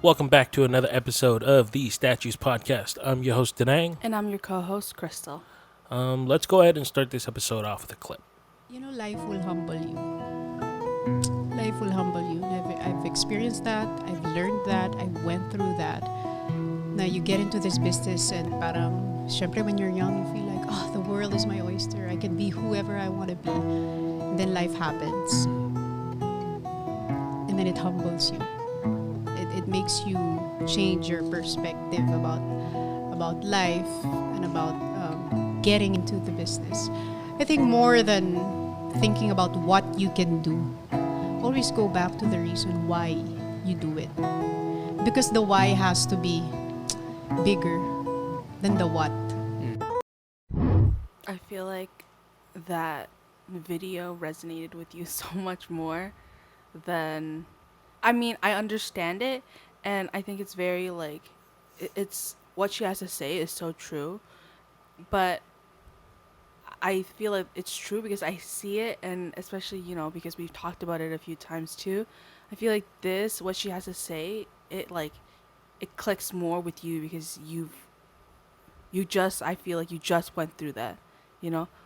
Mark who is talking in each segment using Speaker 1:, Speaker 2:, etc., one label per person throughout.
Speaker 1: Welcome back to another episode of the Statues Podcast. I'm your host, Danang.
Speaker 2: And I'm your co-host, Crystal.
Speaker 1: Let's go ahead and start this episode off with a clip.
Speaker 3: You know, life will humble you. Life will humble you. I've experienced that. I've learned that. I went through that. Now you get into this business and parang, syempre when you're young, you feel like, oh, the world is my oyster. I can be whoever I want to be. And then life happens. And then it humbles you. It makes you change your perspective about life and about getting into the business. I think more than thinking about what you can do, always go back to the reason why you do it. Because the why has to be bigger than the what.
Speaker 2: I feel like that video resonated with you so much more than... I mean, I understand it, and I think it's very, it's... What she has to say is so true, but I feel like it's true because I see it, and especially, because we've talked about it a few times too, I feel like what she has to say, it clicks more with you because I feel like you just went through that,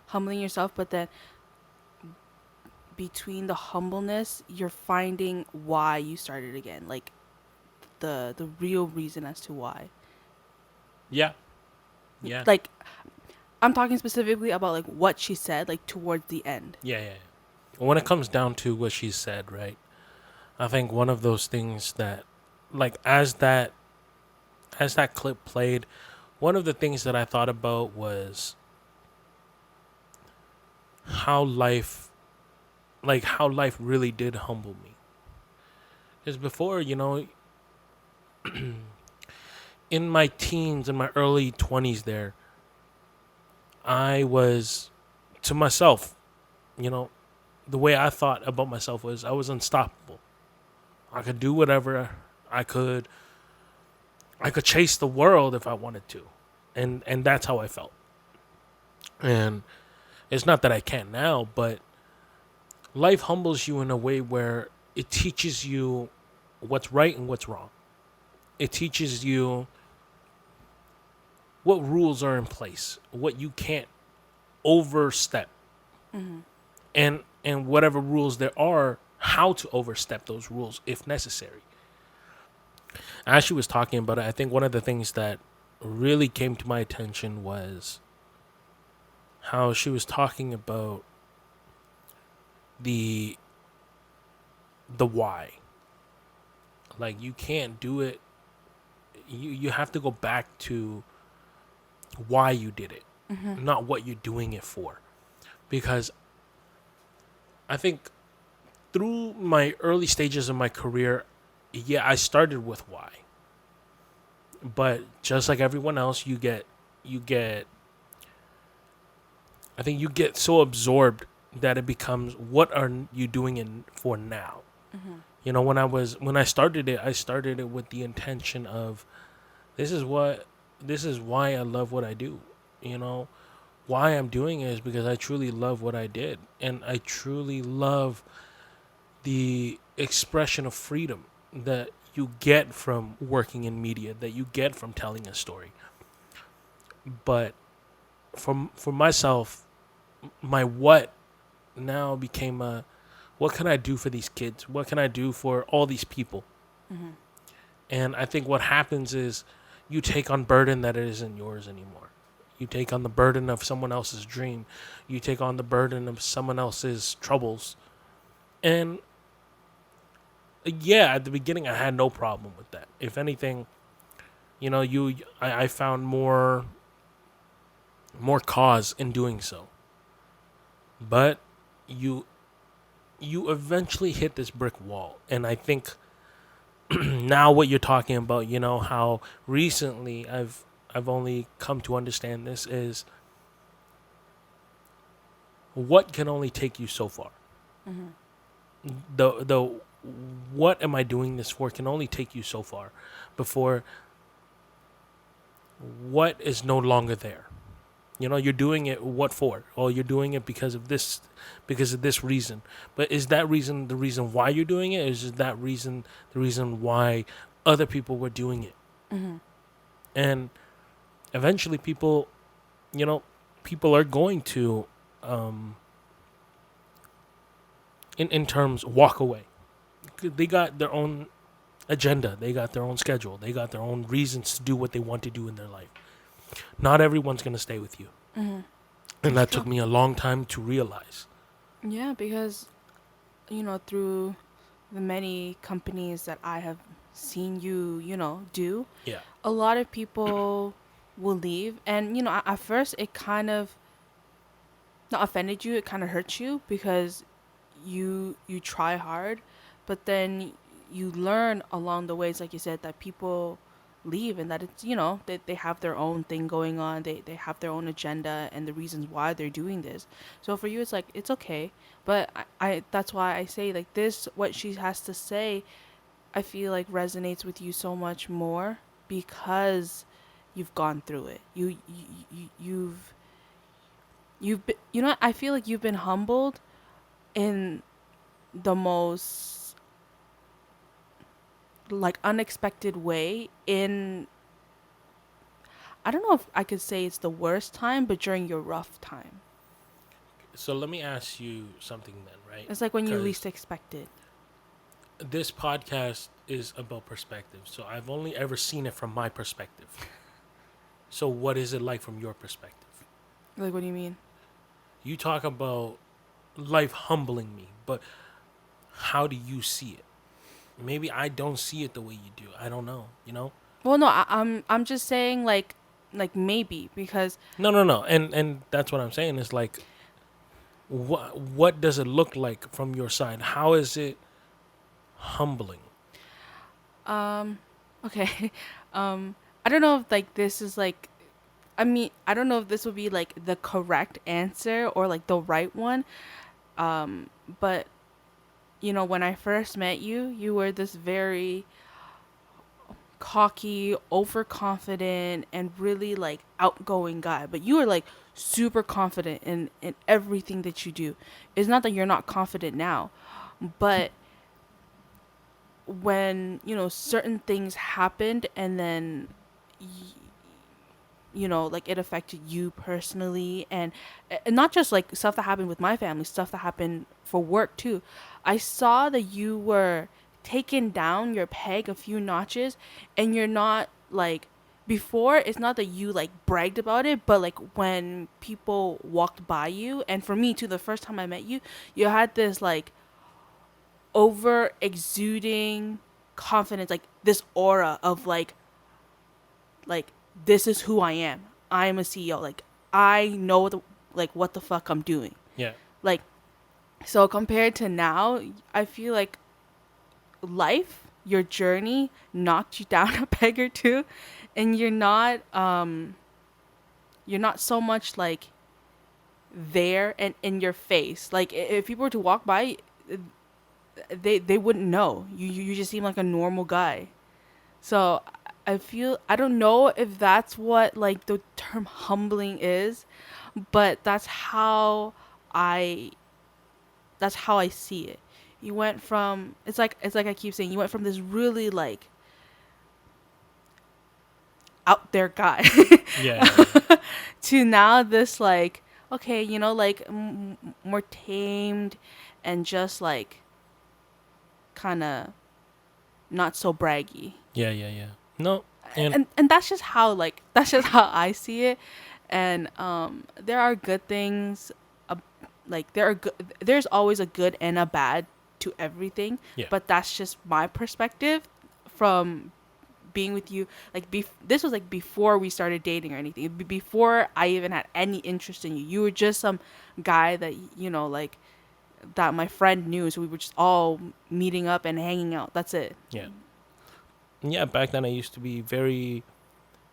Speaker 2: humbling yourself, but then between the humbleness, you're finding why you started again, like the real reason as to why.
Speaker 1: Yeah.
Speaker 2: Like, I'm talking specifically about like what she said, like towards the end.
Speaker 1: Yeah. When it comes down to what she said, right? I think one of those things that, like, as that clip played, one of the things that I thought about was how life really did humble me. Because before, in my teens, in my early 20s there, I was, to myself, the way I thought about myself was I was unstoppable. I could do whatever I could. I could chase the world if I wanted to. And that's how I felt. And it's not that I can't now, but life humbles you in a way where it teaches you what's right and what's wrong. It teaches you what rules are in place, what you can't overstep, and whatever rules there are, how to overstep those rules if necessary. As she was talking about it, I think one of the things that really came to my attention was how she was talking about the why. Like, you can't do it. You have to go back to why you did it, not what you're doing it for. Because I think through my early stages of my career, yeah, I started with why. But just like everyone else, you get I think you get so absorbed that it becomes, what are you doing it for now? When I started it with the intention of, this is why I love what I do. Why I'm doing it is because I truly love what I did, and I truly love the expression of freedom that you get from working in media, that you get from telling a story. But for myself, my what now became what can I do for these kids? What can I do for all these people? And I think what happens is you take on burden that isn't yours anymore. You take on the burden of someone else's dream. You take on the burden of someone else's troubles. And yeah, at the beginning, I had no problem with that. If anything, I found more cause in doing so. But you eventually hit this brick wall, and I think now what you're talking about, how recently I've only come to understand this, is what can only take you so far. The what am I doing this for can only take you so far before what is no longer there. You're doing it what for? Or you're doing it because of this reason. But is that reason the reason why you're doing it? Or is that reason the reason why other people were doing it.
Speaker 2: Mm-hmm.
Speaker 1: And eventually people, people are going to, in terms, walk away. They got their own agenda. They got their own schedule. They got their own reasons to do what they want to do in their life. Not everyone's going to stay with you.
Speaker 2: Mm-hmm.
Speaker 1: And
Speaker 2: That's
Speaker 1: that
Speaker 2: true.
Speaker 1: took me a long time to realize.
Speaker 2: Yeah, because through the many companies that I have seen you do,
Speaker 1: Yeah.
Speaker 2: a lot of people will leave, and at first it kind of not offended you, it kind of hurts you because you try hard, but then you learn along the ways, like you said, that people leave and that it's they have their own thing going on, they have their own agenda and the reasons why they're doing this. So for you it's like it's okay, but I that's why I say like this, what she has to say, I feel like resonates with you so much more because you've gone through it. You've been, I feel like you've been humbled in the most like unexpected way. In I don't know if I could say it's the worst time, but during your rough time.
Speaker 1: So let me ask you something then, right?
Speaker 2: It's like when you
Speaker 1: Because
Speaker 2: least expect it.
Speaker 1: this podcast is about perspective. So I've only ever seen it from my perspective. So what is it like from your perspective?
Speaker 2: Like, what do you mean?
Speaker 1: You talk about life humbling me, but how do you see it? Maybe I don't see it the way you do. I don't know,
Speaker 2: Well, no, I'm just saying like maybe because
Speaker 1: No. And that's what I'm saying. Is like, what does it look like from your side? How is it humbling?
Speaker 2: okay, I don't know if like this is like, I mean, I don't know if this would be like the correct answer or like the right one. But when I first met you, you were this very cocky, overconfident, and really like outgoing guy. But you were like super confident in everything that you do. It's not that you're not confident now, but when certain things happened and then like it affected you personally, and not just like stuff that happened with my family, stuff that happened for work too. I saw that you were taking down your peg a few notches, and you're not like before. It's not that you like bragged about it, but like when people walked by you, and for me too, the first time I met you, you had this like over exuding confidence, like this aura of like this is who I am. I am a CEO. Like I know what the fuck I'm doing.
Speaker 1: Yeah.
Speaker 2: Like so compared to now, I feel like life, your journey knocked you down a peg or two, and you're not so much like there and in your face. Like if people were to walk by, they wouldn't know. You just seem like a normal guy. So I don't know if that's what like the term humbling is, but I that's how I see it. You went from it's like I keep saying, you went from this really like out there guy
Speaker 1: Yeah. Yeah.
Speaker 2: to now this like okay, like more tamed and just like kind of not so braggy.
Speaker 1: Yeah. No. And
Speaker 2: And that's just how I see it. And there are good things, uh, like there's always a good and a bad to everything.
Speaker 1: yeah.
Speaker 2: But that's just my perspective from being with you. Like this was like before we started dating or anything. Before I even had any interest in you. You were just some guy that like that my friend knew. So we were just all meeting up and hanging out. That's it.
Speaker 1: Yeah. Yeah. Back then, I used to be very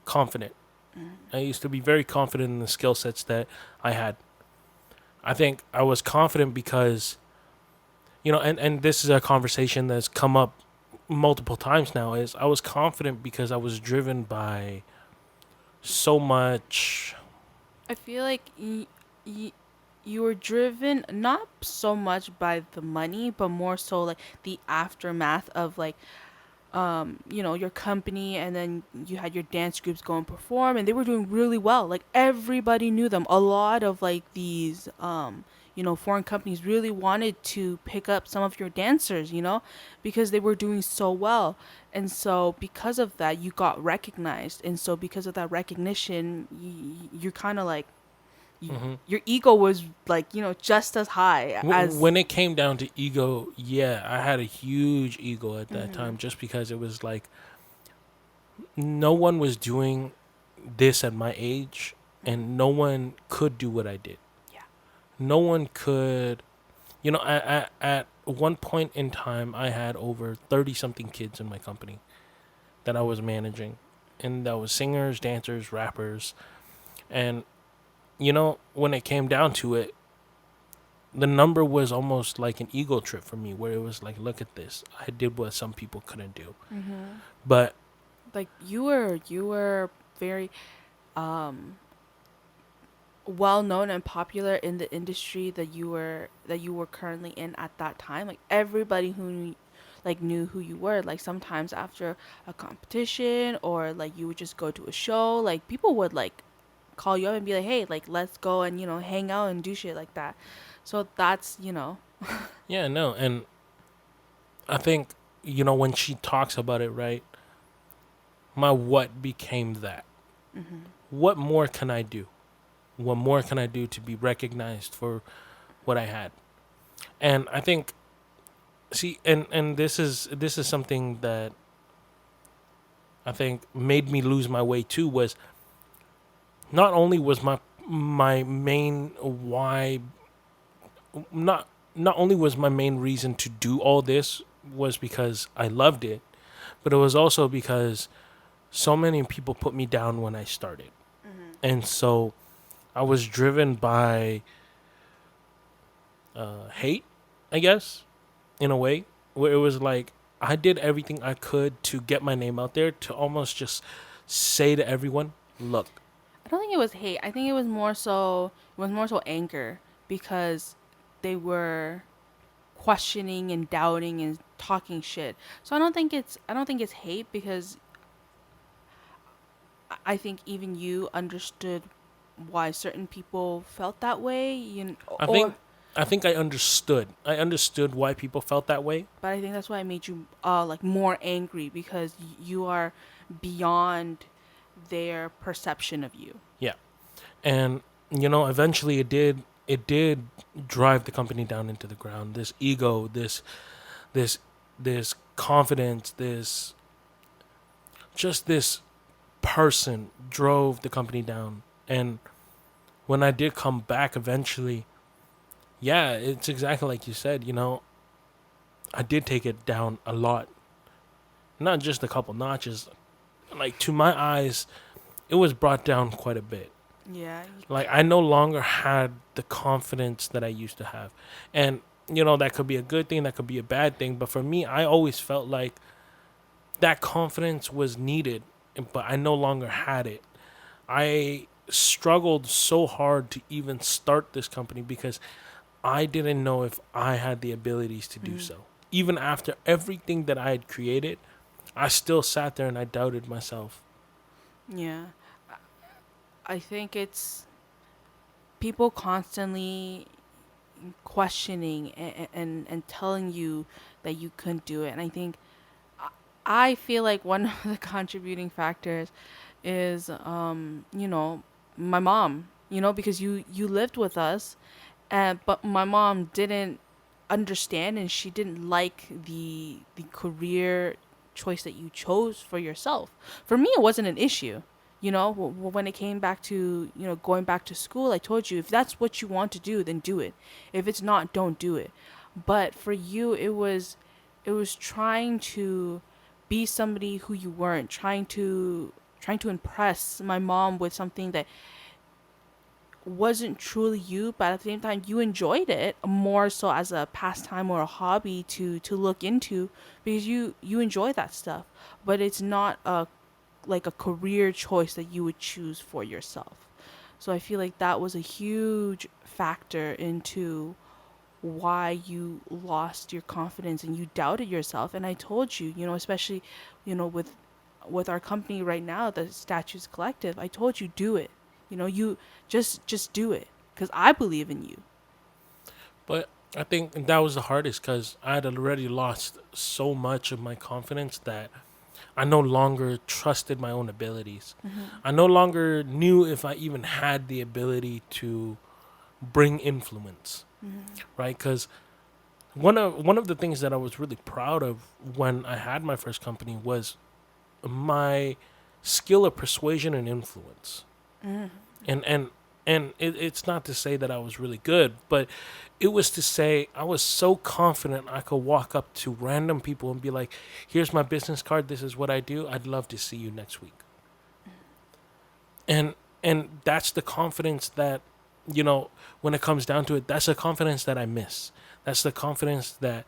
Speaker 1: confident. I used to be very confident in the skill sets that I had. I think I was confident because, and this is a conversation that's come up multiple times now, is I was confident because I was driven by so much.
Speaker 2: I feel like you were driven not so much by the money, but more so like the aftermath of like your company, and then you had your dance groups go and perform, and they were doing really well. Like everybody knew them. A lot of like these foreign companies really wanted to pick up some of your dancers, because they were doing so well. And so because of that, you got recognized. And so because of that recognition, you're kind of like
Speaker 1: Hmm.
Speaker 2: your ego was like, just as high as.
Speaker 1: When it came down to ego, yeah, I had a huge ego at that
Speaker 2: Mhm.
Speaker 1: time, just because it was like no one was doing this at my age, and no one could do what I did.
Speaker 2: Yeah.
Speaker 1: No one could, at one point in time, I had over 30 something kids in my company that I was managing. And that was singers, dancers, rappers. And, when it came down to it, the number was almost like an ego trip for me, where it was like, look at this. I did what some people couldn't do.
Speaker 2: Mhm.
Speaker 1: But,
Speaker 2: Like you were very um well known and popular in the industry that you were currently in at that time. Like everybody knew who you were. Like sometimes after a competition, or like you would just go to a show, like people would like call you up and be like, hey, like let's go and hang out and do shit like that. So that's.
Speaker 1: yeah, no. And I think, when she talks about it, right, my what became that.
Speaker 2: Mhm.
Speaker 1: What more can I do? What more can I do to be recognized for what I had? And I think, see, and this is something that I think made me lose my way too. Was not only was my main why, not not only was my main reason to do all this was because I loved it, but it was also because so many people put me down when I started.
Speaker 2: Mhm.
Speaker 1: And so I was driven by hate, I guess, in a way, where it was like I did everything I could to get my name out there, to almost just say to everyone, look.
Speaker 2: I don't think it was hate. I think it was more so anger, because they were questioning and doubting and talking shit. So I don't think it's hate, because I think even you understood why certain people felt that way,
Speaker 1: I
Speaker 2: or
Speaker 1: think I think I understood. I understood why people felt that way.
Speaker 2: but I think that's why it made you like more angry, because you are beyond their perception of you.
Speaker 1: Yeah. And eventually it did drive the company down into the ground. This ego, this this confidence, this person drove the company down. And when I did come back eventually, yeah, it's exactly like you said, I did take it down a lot. Not just a couple notches. Like, to my eyes, it was brought down quite a bit.
Speaker 2: Yeah.
Speaker 1: Like, I no longer had the confidence that I used to have. And, that could be a good thing, that could be a bad thing. But for me, I always felt like that confidence was needed, but I no longer had it. I struggled so hard to even start this company because I didn't know if I had the abilities to do
Speaker 2: Mhm.
Speaker 1: so. Even after everything that I had created, I still sat there and I doubted myself.
Speaker 2: Yeah. I think it's people constantly questioning and telling you that you couldn't do it. And I think I feel like one of the contributing factors is my mom, because you lived with us, and but my mom didn't understand, and she didn't like the career choice that you chose for yourself. For me, it wasn't an issue. When it came back to going back to school, I told you, if that's what you want to do, then do it. If it's not, don't do it. But for you, it was trying to be somebody who you weren't, trying to impress my mom with something that wasn't truly you, but at the same time you enjoyed it more so as a pastime or a hobby to look into, because you enjoy that stuff, but it's not a career choice that you would choose for yourself. So I feel like that was a huge factor into why you lost your confidence and you doubted yourself. And I told you, especially, with our company right now, the Statues Collective, I told you, do it. You just do it because I believe in you.
Speaker 1: But I think that was the hardest because I had already lost so much of my confidence that I no longer trusted my own abilities. I no longer knew if I even had the ability to bring influence, right? Because one of the things that I was really proud of when I had my first company was my skill of persuasion and influence. And it's not to say that I was really good, but it was to say I was so confident I could walk up to random people and be like, "Here's my business card. This is what I do. I'd love to see you next week." And that's the confidence that, when it comes down to it, that's the confidence that I miss. That's the confidence that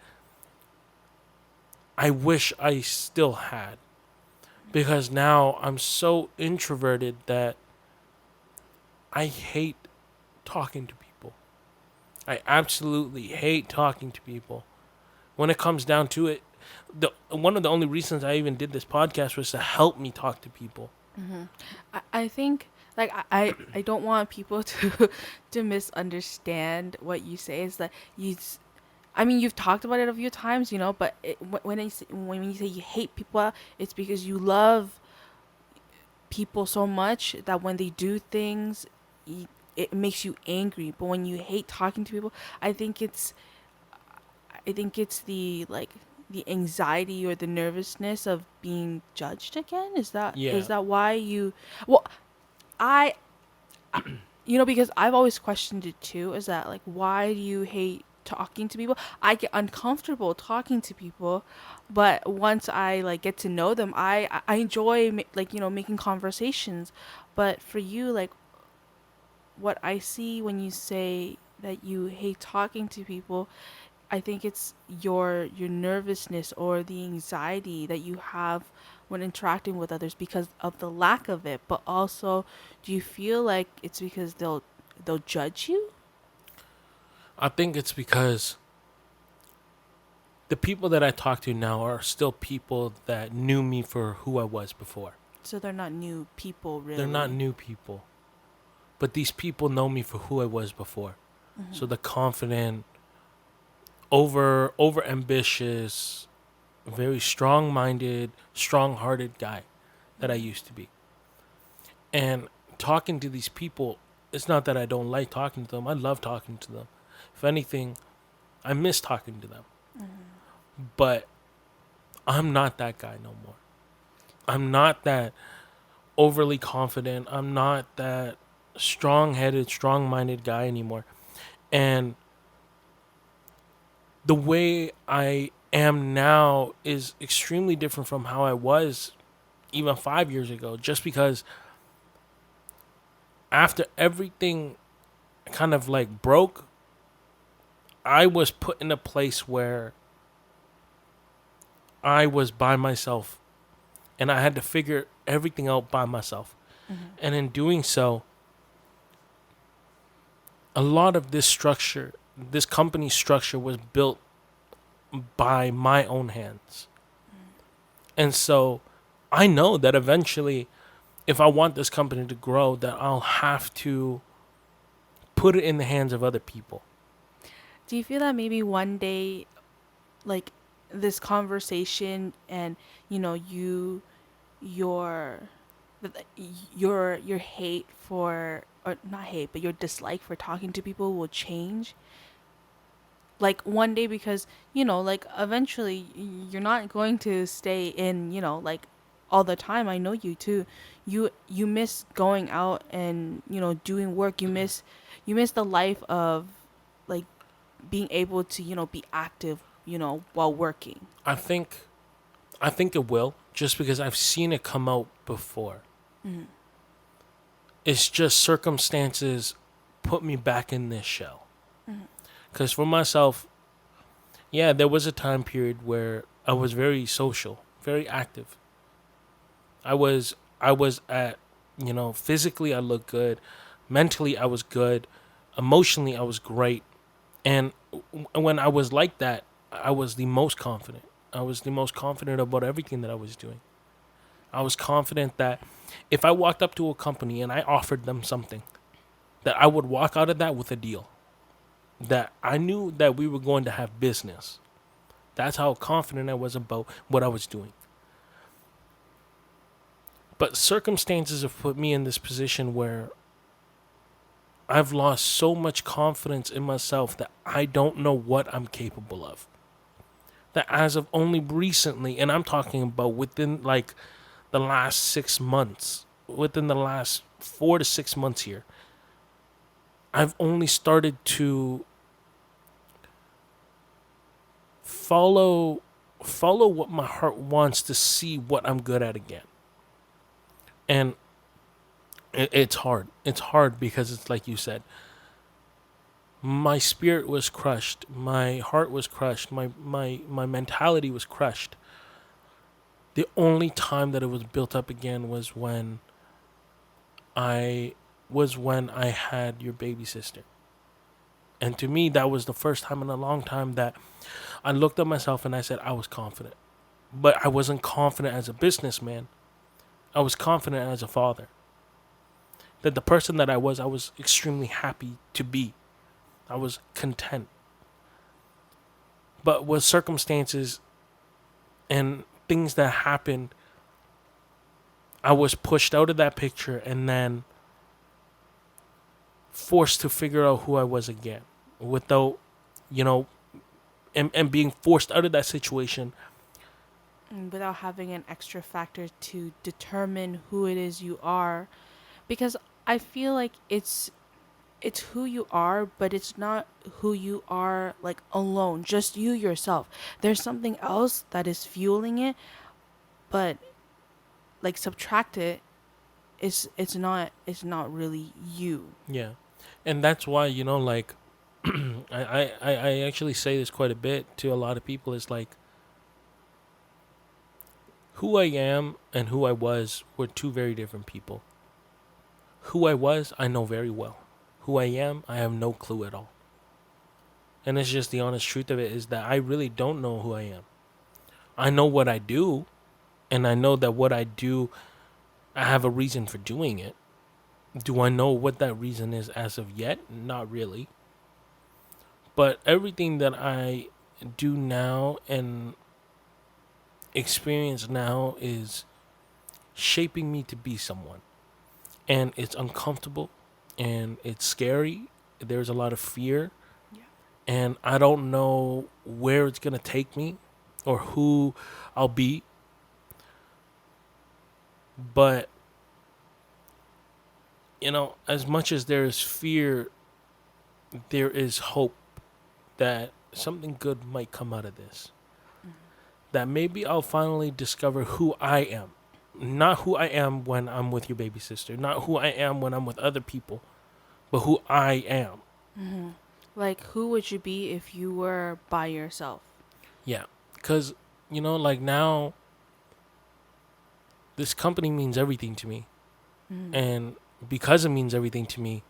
Speaker 1: I wish I still had, because now I'm so introverted that I hate talking to people. I absolutely hate talking to people. When it comes down to it, one of the only reasons I even did this podcast was to help me talk to people.
Speaker 2: I think, like, I don't want people to to misunderstand what you say. Is that I mean, you've talked about it a few times, but when you say you hate people, it's because you love people so much that when they do things, it makes you angry. But when you hate talking to people, I think it's the, like, the anxiety or the nervousness of being judged again. Is that
Speaker 1: Yeah.
Speaker 2: is that why you? Well, I because I've always questioned it too. Is that, like, why do you hate talking to people? I get uncomfortable talking to people, but once I, like, get to know them, I enjoy like, making conversations. But for you, like, what I see when you say that you hate talking to people, I think it's your nervousness or the anxiety that you have when interacting with others because of the lack of it. But also, do you feel like it's because they'll judge you?
Speaker 1: I think it's because the people that I talk to now are still people that knew me for who I was before.
Speaker 2: So they're not new people, really.
Speaker 1: They're not new people, but these people know me for who I was before. So the confident, over ambitious, very strong minded, strong hearted guy that I used to be. And talking to these people, it's not that I don't like talking to them. I love talking to them. If anything, I miss talking to them. But I'm not that guy no more. I'm not that overly confident. I'm not that strong headed, strong minded guy anymore. And the way I am now is extremely different from how I was even 5 years ago, just because after everything kind of like broke, I was put in a place where I was by myself and I had to figure everything out by myself. And in doing so, a lot of this structure, this company structure, was built by my own hands. And so I know that eventually, if I want this company to grow, that I'll have to put it in the hands of other people.
Speaker 2: Do you feel that maybe one day, like, this conversation and, your your hate for, or not hate, but your dislike for talking to people will change? Like, one day, because, like, eventually you're not going to stay in, like, all the time. I know you too. You miss going out and, doing work. You miss the life of, like, being able to, be active, while working.
Speaker 1: I think it will, just because I've seen it come out before. It's just circumstances put me back in this shell. Because for myself, yeah, there was a time period where I was very social, very active. I was at, physically I looked good, mentally I was good, emotionally I was great. And when I was like that, I was the most confident. I was the most confident about everything that I was doing. I was confident that if I walked up to a company and I offered them something, that I would walk out of that with a deal. That I knew that we were going to have business. That's how confident I was about what I was doing. But circumstances have put me in this position where I've lost so much confidence in myself that I don't know what I'm capable of. That as of only recently, and I'm talking about within like the last 6 months, within the last 4 to 6 months here, I've only started to follow what my heart wants to see what I'm good at again. And it's hard. It's hard because it's like you said, my spirit was crushed, my heart was crushed, my mentality was crushed. The only time that it was built up again I was when I had your baby sister. And to me that was the first time in a long time that I looked at myself and I said I was confident. But I wasn't confident as a businessman. I was confident as a father. That the person that I was extremely happy to be. I was content. But with circumstances and things that happened, I was pushed out of that picture and then forced to figure out who I was again. Without, you know, and being forced out of that situation.
Speaker 2: Without having an extra factor to determine who it is you are, because I feel like it's who you are, but it's not who you are like alone, just you yourself. There's something else that is fueling it, but like subtract it, it's not really you.
Speaker 1: Yeah. And that's why, like I actually say this quite a bit to a lot of people is like who I am and who I was were two very different people. Who I was, I know very well. Who I am, I have no clue at all. And it's just the honest truth of it is that I really don't know who I am. I know what I do, and I know that what I do, I have a reason for doing it. Do I know what that reason is as of yet? Not really. But everything that I do now and experience now is shaping me to be someone. And it's uncomfortable and it's scary. There's a lot of fear.
Speaker 2: Yeah.
Speaker 1: And I don't know where it's going to take me or who I'll be. But, as much as there is fear, there is hope that something good might come out of this.
Speaker 2: Mhm.
Speaker 1: That maybe I'll finally discover who I am. Not who I am when I'm with your baby sister, not who I am when I'm with other people, but who I am.
Speaker 2: Mm-hmm. Like, who would you be if you were by yourself?
Speaker 1: Yeah. Because, like now, this company means everything to me.
Speaker 2: Mm-hmm.
Speaker 1: And because it means everything to me,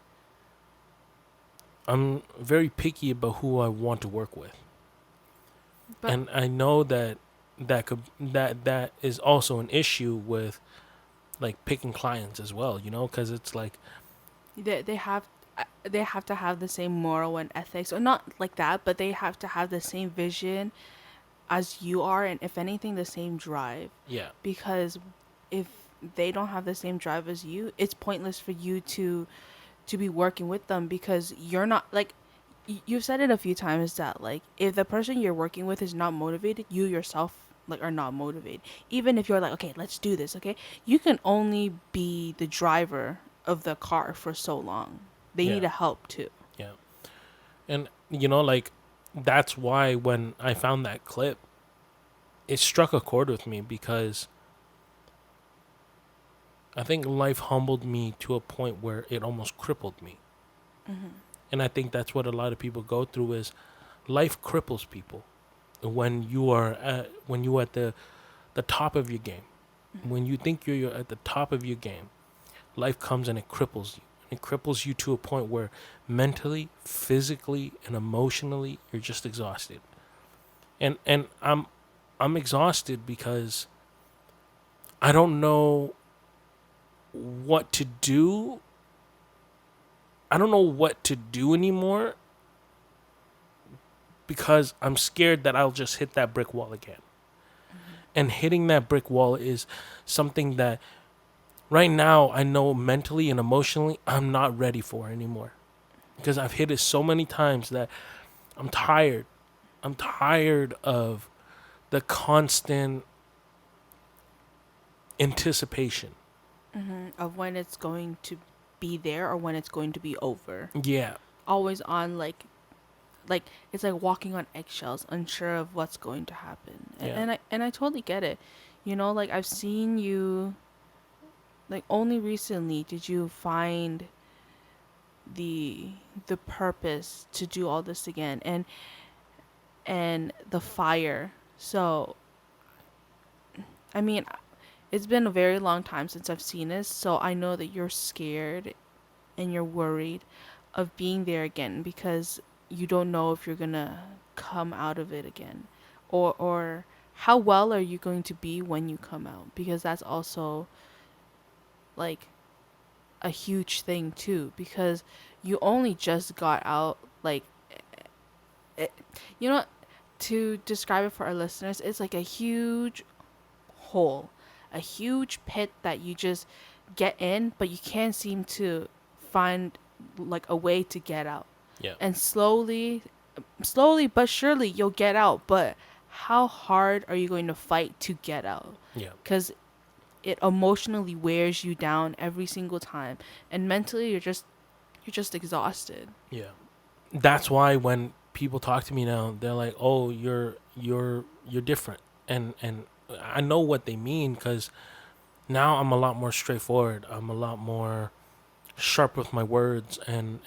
Speaker 1: I'm very picky about who I want to work with.
Speaker 2: But
Speaker 1: And I know that is also an issue with like picking clients as well, because it's like,
Speaker 2: they have to have the same moral and ethics, or not like that, but they have to have the same vision as you are, and if anything, the same drive.
Speaker 1: yeah,
Speaker 2: Because if they don't have the same drive as you, it's pointless for you to be working with them, because you're not like you've said it a few times that like if the person you're working with is not motivated, you yourself like are not motivated. Even if you're like, okay, let's do this, okay, you can only be the driver of the car for so long. They
Speaker 1: yeah,
Speaker 2: need a help too.
Speaker 1: yeah. And, like, that's why when I found that clip, it struck a chord with me because I think life humbled me to a point where it almost crippled me.
Speaker 2: Mm-hmm.
Speaker 1: And I think that's what a lot of people go through is life cripples people when you are at the top of your game.
Speaker 2: Mm-hmm.
Speaker 1: When you think you're at the top of your game, life comes and it cripples you. It cripples you to a point where mentally, physically, and emotionally you're just exhausted. And I'm exhausted because I don't know what to do. I don't know what to do anymore because I'm scared that I'll just hit that brick wall again. And hitting that brick wall is something that right now I know mentally and emotionally I'm not ready for anymore. Because I've hit it so many times that I'm tired. I'm tired of the constant anticipation.
Speaker 2: Of when it's going to be there or when it's going to be over.
Speaker 1: Yeah.
Speaker 2: Always on like it's like walking on eggshells, unsure of what's going to happen.
Speaker 1: Yeah.
Speaker 2: And I totally get it. You know, like I've seen you, like only recently did you find the the purpose to do all this again, and the fire. So I mean, it's been a very long time since I've seen this, so I know that you're scared and you're worried of being there again because you don't know if you're gonna come out of it again, or how well are you going to be when you come out, because that's also like a huge thing too, because you only just got out, like it, you know, to describe it for our listeners, it's like a huge hole, a huge pit that you just get in, but you can't seem to find like a way to get out.
Speaker 1: Yeah.
Speaker 2: And slowly but surely you'll get out, but how hard are you going to fight to get out?
Speaker 1: Yeah.
Speaker 2: Because it emotionally wears you down every single time, and mentally you're just exhausted.
Speaker 1: Yeah. That's why when people talk to me now, they're like, "Oh, you're different," and I know what they mean because now I'm a lot more straightforward. I'm a lot more sharp with my words, and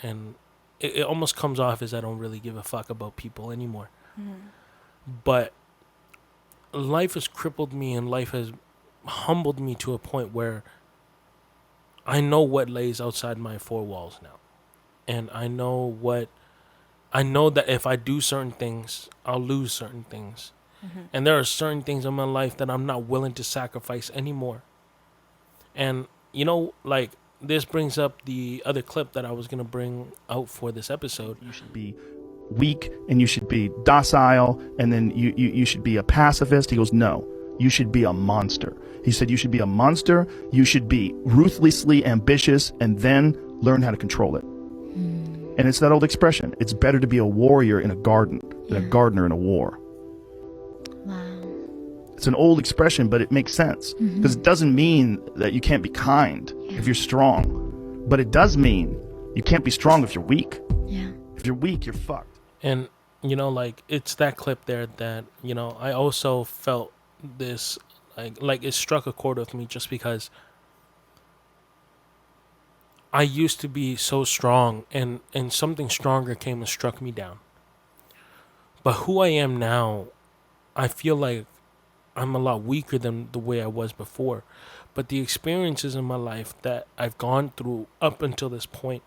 Speaker 1: it almost comes off as I don't really give a fuck about people anymore. But life has crippled me, and life has humbled me to a point where I know what lays outside my four walls now, and I know that if I do certain things, I'll lose certain things. And there are certain things in my life that I'm not willing to sacrifice anymore. And, like, this brings up the other clip that I was going to bring out for this episode.
Speaker 4: You should be weak and you should be docile, and then you should be a pacifist. He goes, no, you should be a monster. He said you should be a monster, you should be ruthlessly ambitious, and then learn how to control it. And it's that old expression, it's better to be a warrior in a garden than a gardener in a war.
Speaker 3: Wow.
Speaker 4: It's an old expression, but it makes sense. Because it doesn't mean that you can't be kind if you're strong. But it does mean you can't be strong if you're weak.
Speaker 3: Yeah.
Speaker 4: If you're weak, you're fucked.
Speaker 1: And, like, it's that clip there that, I also felt this, like it struck a chord with me just because I used to be so strong, and something stronger came and struck me down. But who I am now, I feel like I'm a lot weaker than the way I was before. But the experiences in my life that I've gone through up until this point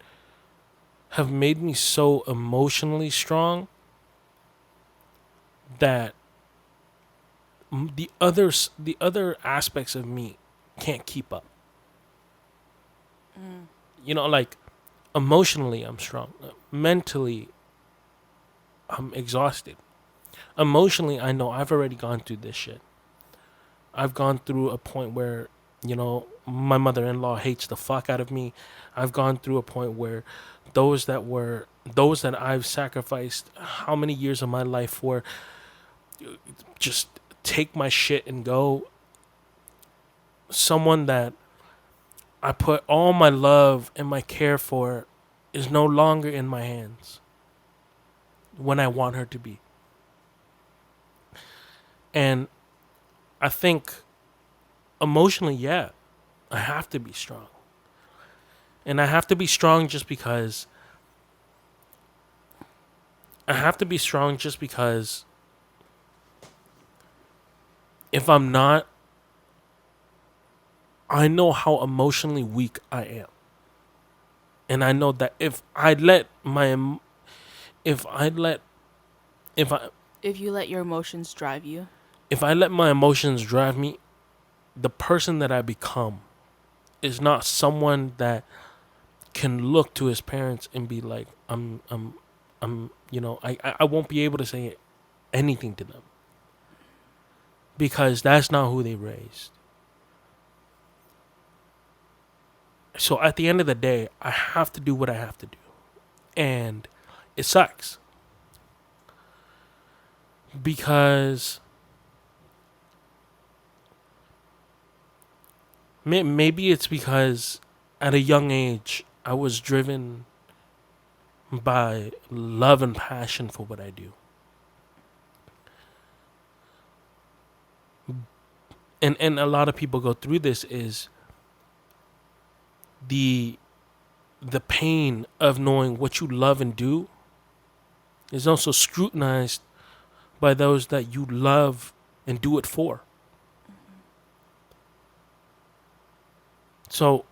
Speaker 1: have made me so emotionally strong that the other aspects of me can't keep up. Like, emotionally I'm strong. Mentally I'm exhausted. Emotionally, I know I've already gone through this shit. I've gone through a point where, my mother-in-law hates the fuck out of me. I've gone through a point where those that I've sacrificed how many years of my life for just take my shit and go. Someone that I put all my love and my care for is no longer in my hands when I want her to be. And I think emotionally, yeah, I have to be strong. And I have to be strong just because if I'm not, I know how emotionally weak I am. And I know that if I let my if I let if I
Speaker 2: If you let your emotions drive you.
Speaker 1: if I let my emotions drive me, the person that I become is not someone that can look to his parents and be like, I won't be able to say anything to them because that's not who they raised. So at the end of the day, I have to do what I have to do. And it sucks because maybe it's because at a young age, I was driven by love and passion for what I do. And a lot of people go through this is the pain of knowing what you love and do is also scrutinized by those that you love and do it for. So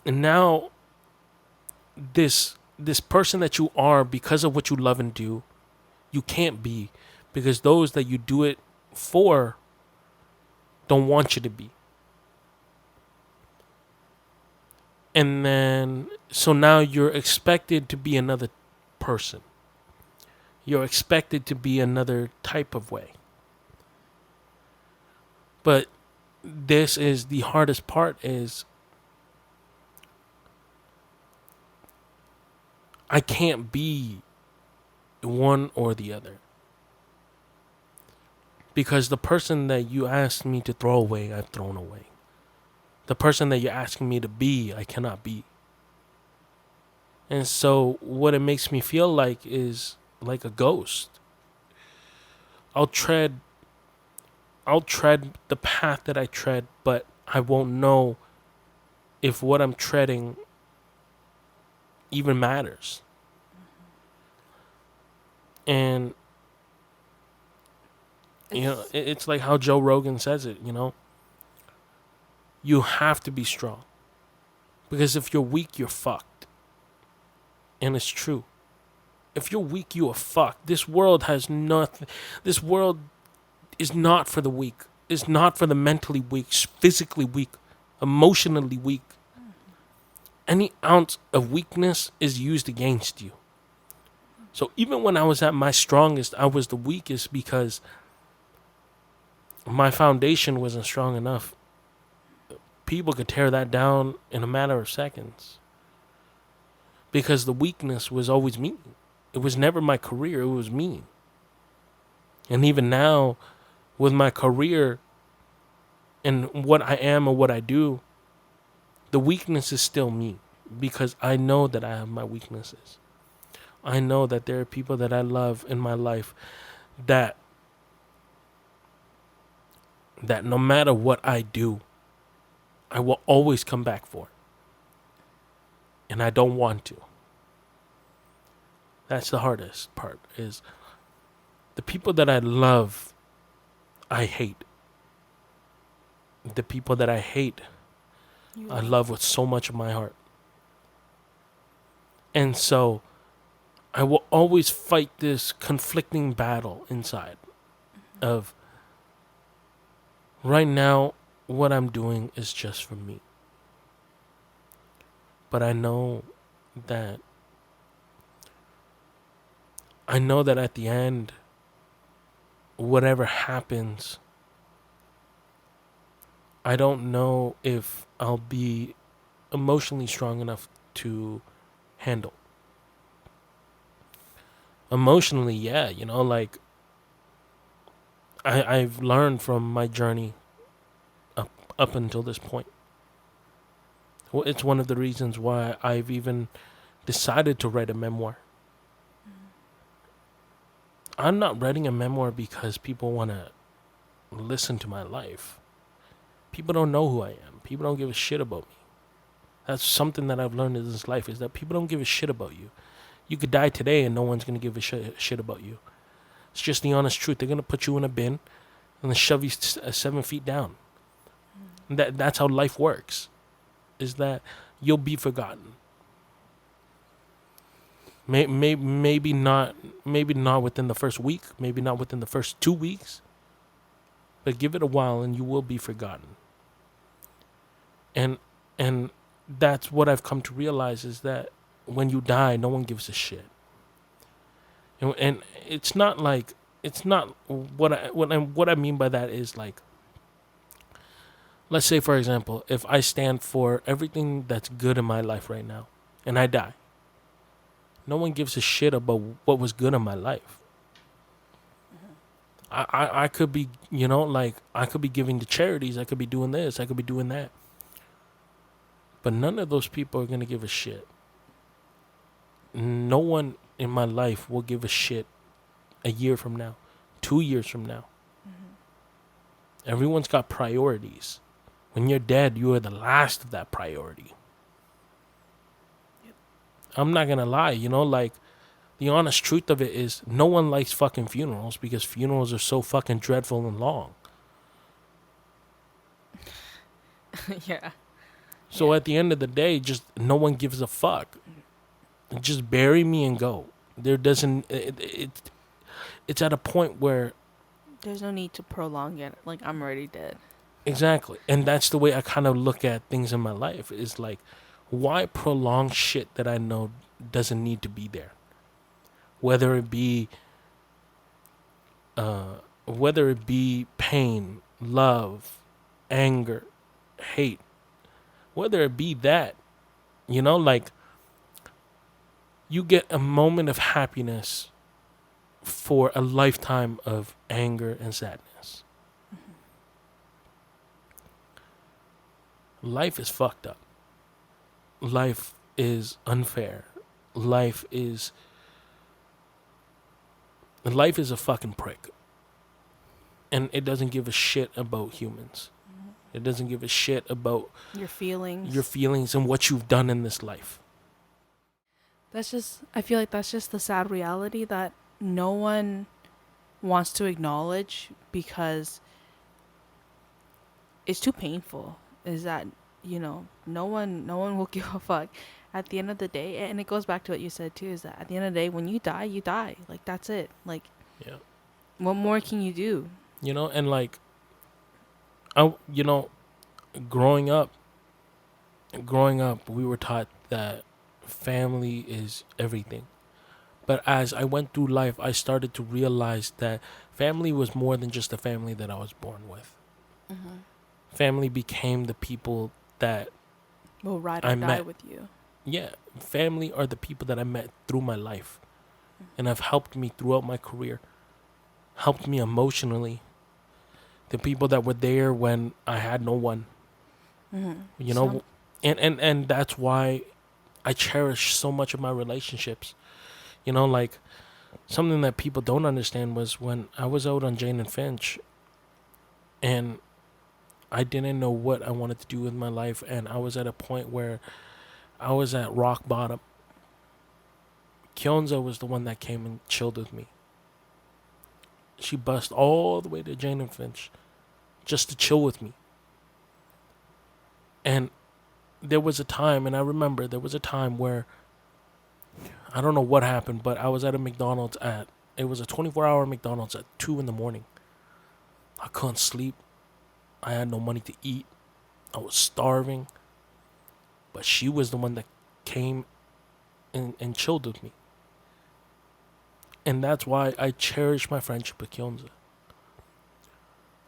Speaker 1: and now this person that you are because of what you love and do, you can't be because those that you do it for don't want you to be. And then so now you're expected to be another person. You're expected to be another type of way. But this is the hardest part is I can't be one or the other. Because the person that you asked me to throw away, I've thrown away. The person that you're asking me to be, I cannot be. And so what it makes me feel like is like a ghost. I'll tread the path that I tread, but I won't know if what I'm treading even matters. And it's like how Joe Rogan says it, you have to be strong. Because if you're weak, you're fucked. And it's true. If you're weak, you are fucked. This world has nothing. This world is not for the weak. It's not for the mentally weak, physically weak, emotionally weak. Any ounce of weakness is used against you. So even when I was at my strongest, I was the weakest because my foundation wasn't strong enough. People could tear that down in a matter of seconds. Because the weakness was always me. It was never my career, it was me. And even now, with my career and what I am and what I do, the weakness is still me. Because I know that I have my weaknesses. I know that there are people that I love in my life that no matter what I do, I will always come back for. And I don't want to. That's the hardest part is the people that I love, I hate. The people that I hate, I love with so much of my heart. And so I will always fight this conflicting battle inside of right now, what I'm doing is just for me. But I know that at the end, whatever happens, I don't know if I'll be emotionally strong enough to handle. Emotionally, yeah, like I've learned from my journey up until this point. Well, it's one of the reasons why I've even decided to write a memoir. I'm not writing a memoir because people want to listen to my life. People don't know who I am. People don't give a shit about me. That's something that I've learned in this life is that people don't give a shit about you. You could die today and no one's going to give a shit about you. It's just the honest truth. They're going to put you in a bin and then shove you 7 feet down. That's how life works. Is that you'll be forgotten. Maybe not. Maybe not within the first week. Maybe not within the first 2 weeks. But give it a while, and you will be forgotten. And and that's what I've come to realize is that when you die, no one gives a shit. And it's not like it's not what I mean by that is like, let's say for example, if I stand for everything that's good in my life right now, and I die, no one gives a shit about what was good in my life. I could be, like I could be giving to charities, I could be doing this, I could be doing that. But none of those people are going to give a shit. No one in my life will give a shit a year from now, 2 years from now. Everyone's got priorities. When you're dead, you are the last of that priority.
Speaker 2: Yep.
Speaker 1: I'm not going to lie, like the honest truth of it is no one likes fucking funerals because funerals are so fucking dreadful and long.
Speaker 2: Yeah.
Speaker 1: So at the end of the day, just no one gives a fuck. Just bury me and go. There doesn't. It's at a point where
Speaker 2: There's no need to prolong it. Like, I'm already dead.
Speaker 1: exactly, and that's the way I kind of look at things in my life. Is like, why prolong shit that I know doesn't need to be there? Whether it be pain, love, anger, hate, whether it be that, like you get a moment of happiness for a lifetime of anger and sadness. Life is fucked up. Life is unfair. Life is a fucking prick. And it doesn't give a shit about humans. It doesn't give a shit about
Speaker 2: Your feelings.
Speaker 1: and what you've done in this life.
Speaker 2: I feel like that's just the sad reality that no one wants to acknowledge because it's too painful. Is that, no one will give a fuck at the end of the day. And it goes back to what you said too, is that at the end of the day, when you die, you die. Like, that's it. Like,
Speaker 1: Yeah.
Speaker 2: what more can you do?
Speaker 1: And like, growing up, we were taught that family is everything. But as I went through life, I started to realize that family was more than just the family that I was born with. Family became the people that
Speaker 2: Will ride or
Speaker 1: I
Speaker 2: die
Speaker 1: met.
Speaker 2: with you.
Speaker 1: Yeah, family are the people that I met through my life and have helped me throughout my career, helped me emotionally. The people that were there when I had no one, and that's why I cherish so much of my relationships. Like something that people don't understand was when I was out on Jane and Finch and I didn't know what I wanted to do with my life, and I was at a point where I was at rock bottom. Kyonza was the one that came and chilled with me. She bussed all the way to Jane and Finch just to chill with me. And there was a time, and I remember there was a time where I don't know what happened, but I was at a McDonald's it was a 24-hour McDonald's at 2 in the morning. I couldn't sleep. I had no money to eat. I was starving. But she was the one that came and chilled with me. And that's why I cherish my friendship with Kyonza.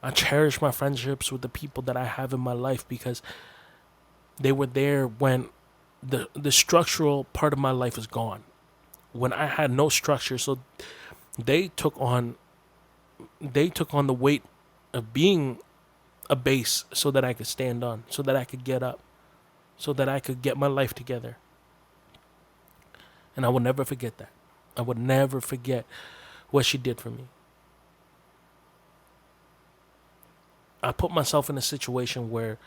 Speaker 1: I cherish my friendships with the people that I have in my life because they were there when the structural part of my life is gone. When I had no structure, so they took on the weight of being a base so that I could stand on, so that I could get up, so that I could get my life together. And I will never forget that. I would never forget what she did for me. I put myself in a situation where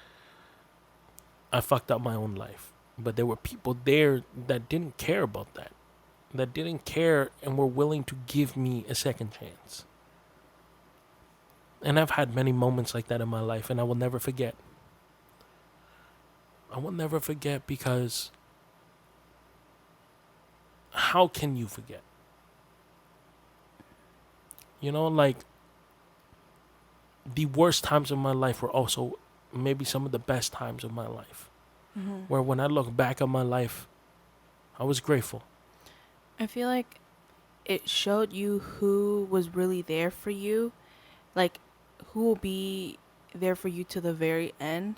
Speaker 1: I fucked up my own life. But there were people there that didn't care about that. That didn't care and were willing to give me a second chance. And I've had many moments like that in my life, and I will never forget. I will never forget because how can you forget? You know, like the worst times of my life were also maybe some of the best times of my life.
Speaker 2: Mm-hmm.
Speaker 1: Where when I look back on my life, I was grateful.
Speaker 2: I feel like it showed you who was really there for you, like who will be there for you to the very end.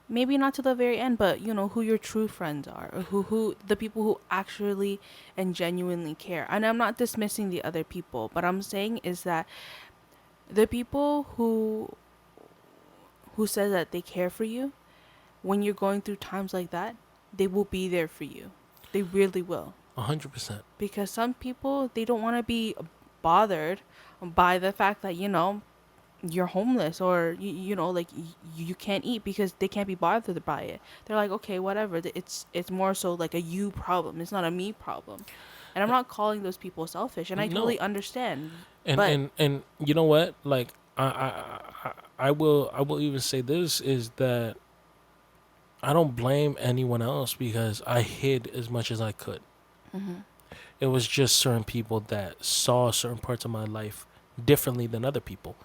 Speaker 2: Maybe not to the very end, but you know who your true friends are, or who the people who actually and genuinely care. And I'm not dismissing the other people, but I'm saying is that the people who says that they care for you when you're going through times like that, they will be there for you. They really will.
Speaker 1: 100%.
Speaker 2: Because some people, they don't want to be bothered by the fact that, you know, you're homeless, or you know, like you can't eat, because they can't be bothered by it. They're like, okay, whatever. It's more so like a you problem. It's not a me problem. And I'm not calling those people selfish, and I
Speaker 1: No.
Speaker 2: totally understand.
Speaker 1: And
Speaker 2: But
Speaker 1: and you know what? Like I will even say this is that I don't blame anyone else because I hid as much as I could.
Speaker 2: mhm.
Speaker 1: It was just certain people that saw certain parts of my life differently than other people.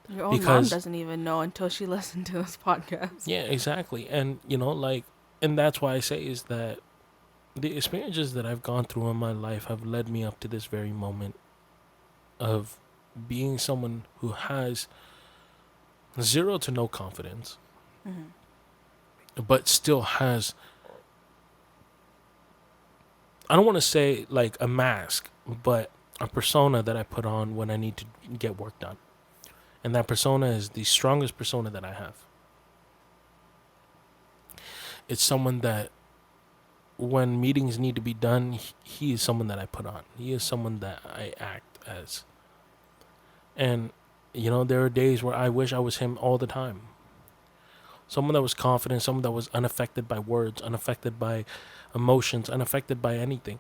Speaker 2: Your own mom
Speaker 1: Because
Speaker 2: doesn't even know until she listened to this podcast.
Speaker 1: yeah, exactly. And you know, like, and that's why I say is that the experiences that I've gone through in my life have led me up to this very moment of being someone who has zero to no confidence,
Speaker 2: Mhm.
Speaker 1: but still has, I don't want to say like a mask, but a persona that I put on when I need to get work done. And that persona is the strongest persona that I have. It's someone that when meetings need to be done, he is someone that I put on. He is someone that I act as. And, you know, there are days where I wish I was him all the time. Someone that was confident, someone that was unaffected by words, unaffected by emotions, unaffected by anything.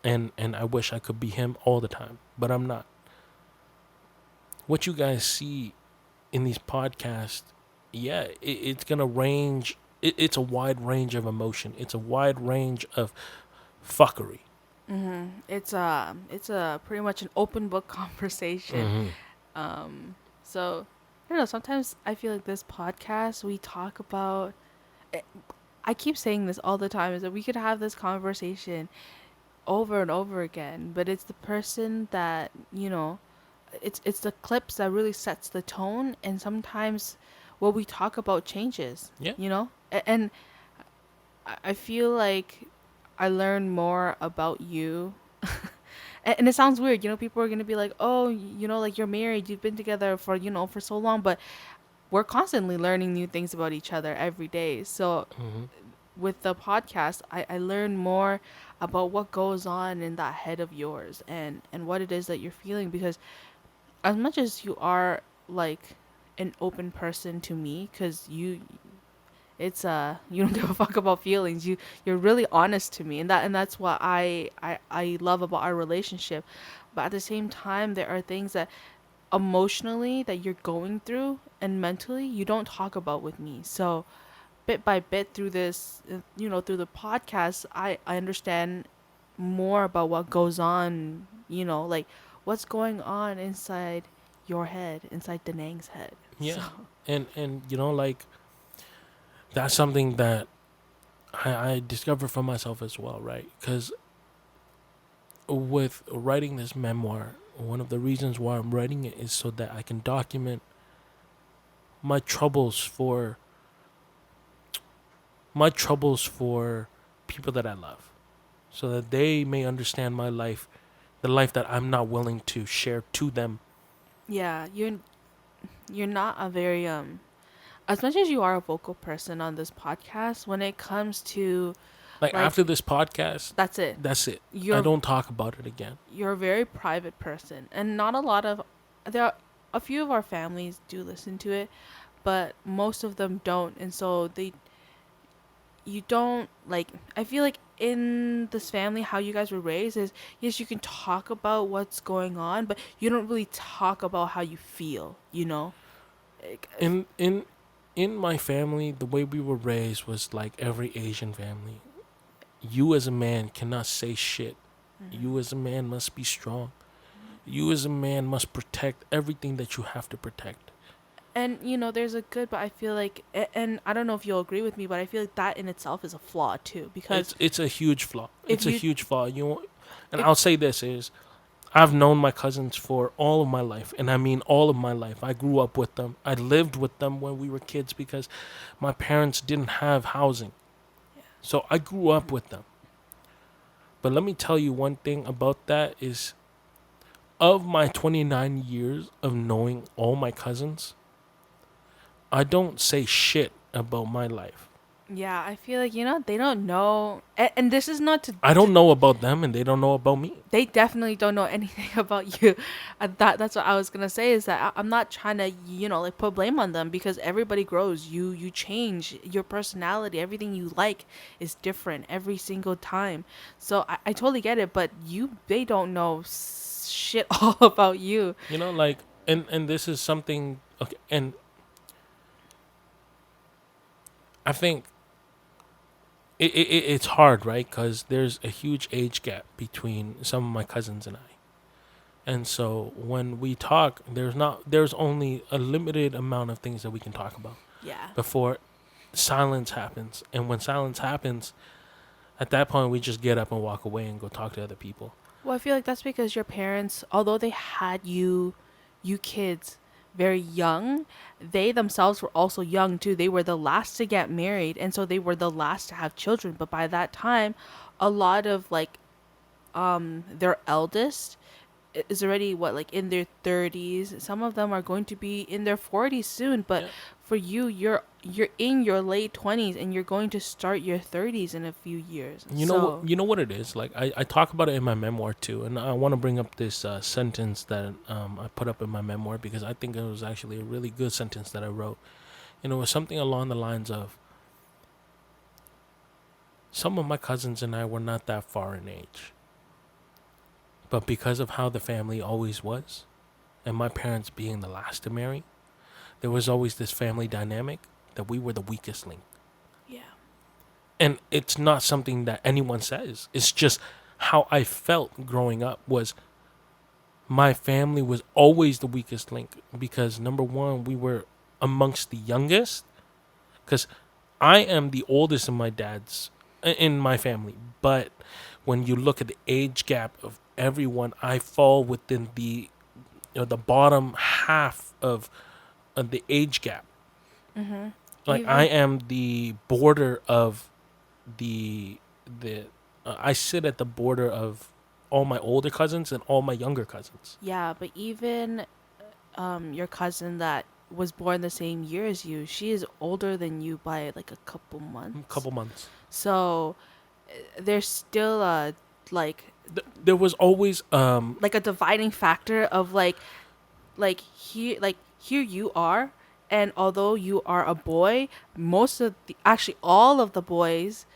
Speaker 1: And I wish I could be him all the time, but I'm not. What you guys see in these podcasts, yeah, it's gonna range. It's a wide range of emotion. It's a wide range of fuckery.
Speaker 2: It's a pretty much an open book conversation.
Speaker 1: Mm-hmm.
Speaker 2: So I don't know. Sometimes I feel like this podcast we talk about. I keep saying this all the time, is that we could have this conversation over and over again, but it's the person that, you know, it's the clips that really sets the tone, and sometimes what we talk about changes.
Speaker 1: Yeah.
Speaker 2: You know, and I feel like I learn more about you. And it sounds weird, you know, people are going to be like, "Oh, you know, like you're married, you've been together for, you know, for so long," but we're constantly learning new things about each other every day. So
Speaker 1: Mm-hmm.
Speaker 2: with the podcast, I learn more about what goes on in that head of yours, and what it is that you're feeling, because as much as you are like an open person to me, because it's you don't give a fuck about feelings, you're really honest to me, and that's what I love about our relationship. But at the same time, there are things that emotionally that you're going through and mentally you don't talk about with me. So bit by bit through this, you know, through the podcast, I understand more about what goes on, you know, like what's going on inside your head, inside Danang's head. So
Speaker 1: Yeah. And you know, like that's something that I discovered for myself as well, right? Because with writing this memoir, one of the reasons why I'm writing it is so that I can document my troubles for people that I love, so that they may understand my life, the life that I'm not willing to share to them.
Speaker 2: yeah, you're not a very as much as you are a vocal person on this podcast, when it comes to
Speaker 1: Like
Speaker 2: like,
Speaker 1: after this podcast,
Speaker 2: that's it.
Speaker 1: that's it. I
Speaker 2: You're
Speaker 1: don't talk about it again.
Speaker 2: you're a very private person, and not a lot of there are a few of our families do listen to it, but most of them don't, and so they you don't like. I feel like in this family, how you guys were raised is, yes, you can talk about what's going on, but you don't really talk about how you feel, you know. Like,
Speaker 1: In my family, the way we were raised was like every Asian family. You as a man cannot say shit You as a man must be strong. You as a man must protect everything that you have to protect.
Speaker 2: And there's a good, but I feel like, and I don't know if you'll agree with me, but I feel like that in itself is a flaw too, because
Speaker 1: It's a huge flaw.
Speaker 2: if
Speaker 1: It's a
Speaker 2: you
Speaker 1: huge flaw. And
Speaker 2: if
Speaker 1: I'll say this is, I've known my cousins for all of my life, and I mean all of my life. I grew up with them. I lived with them when we were kids because my parents didn't have housing. So I grew up with them. But let me tell you one thing about that is, of my 29 years of knowing all my cousins, I don't say shit about my life.
Speaker 2: yeah, I feel like they don't know, and this is not
Speaker 1: I don't know about them and they don't know about me.
Speaker 2: they definitely don't know anything about you. That's what I was gonna say, is that I'm not trying to like put blame on them, because everybody grows. You change your personality. Everything you like is different every single time. So I totally get it, but they don't know shit all about you.
Speaker 1: Like, and this is something, okay, and I think it's hard, right? Because there's a huge age gap between some of my cousins and I. And so when we talk, there's only a limited amount of things that we can talk about
Speaker 2: Yeah.
Speaker 1: before silence happens. And when silence happens, at that point we just get up and walk away and go talk to other people.
Speaker 2: Well, I feel like that's because your parents, although they had you kids very young, they themselves were also young too. They were the last to get married, and so they were the last to have children. But by that time, a lot of like their eldest is already like in their 30s. Some of them are going to be in their 40s soon, but
Speaker 1: Yeah.
Speaker 2: for you, you're in your late 20s and you're going to start your 30s in a few years.
Speaker 1: You know what it is? Like, I talk about it in my memoir too, and I want to bring up this sentence that I put up in my memoir because I think it was actually a really good sentence that I wrote. And it was something along the lines of, some of my cousins and I were not that far in age, but because of how the family always was, and my parents being the last to marry, there was always this family dynamic that we were the weakest link.
Speaker 2: yeah.
Speaker 1: And it's not something that anyone says. It's just how I felt growing up was, my family was always the weakest link because, number one, we were amongst the youngest, because I am the oldest in my family, but when you look at the age gap of everyone, I fall within the bottom half of the age gap.
Speaker 2: Mm-hmm.
Speaker 1: Like, I am the border of the I sit at the border of all my older cousins and all my younger cousins.
Speaker 2: Yeah, but even your cousin that was born the same year as you, she is older than you by like a couple months.
Speaker 1: Couple months.
Speaker 2: So there's still a like
Speaker 1: There was always
Speaker 2: like a dividing factor of here you are, and although you are a boy, actually all of the boys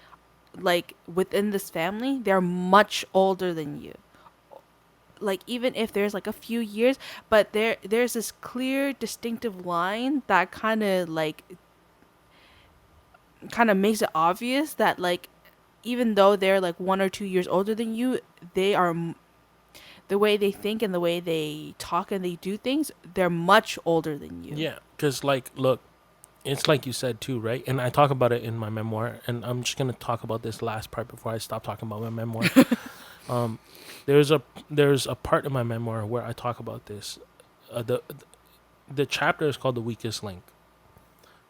Speaker 2: like within this family, they're much older than you. Like, even if there's like a few years, but there's this clear distinctive line that kind of makes it obvious that, like, even though they're like 1 or 2 years older than you, they are the way they think and the way they talk and they do things, they're much older than you.
Speaker 1: yeah, because, like, look, it's like you said too, right? And I talk about it in my memoir, and I'm just gonna talk about this last part before I stop talking about my memoir. There's a part in my memoir where I talk about this. The chapter is called "The Weakest Link,"